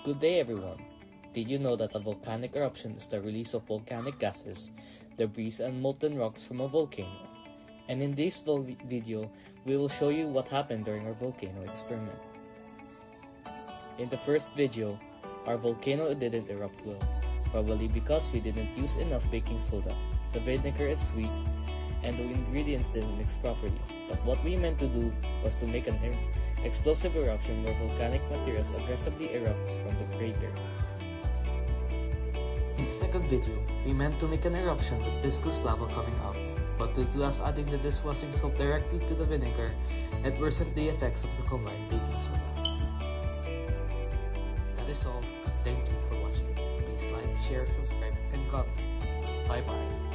Good day everyone! Did you know that a volcanic eruption is the release of volcanic gases, debris and molten rocks from a volcano? And in this video, we will show you what happened during our volcano experiment. In the first video, our volcano didn't erupt well, probably because we didn't use enough baking soda, the vinegar is weak, and the ingredients didn't mix properly. But what we meant to do was to make an explosive eruption where volcanic materials aggressively erupts from the crater. In the second video, we meant to make an eruption with viscous lava coming out, but due to us adding the dishwashing soap directly to the vinegar, it worsened the effects of the combined baking soda. That is all. Thank you for watching. Please like, share, subscribe, and comment. Bye bye.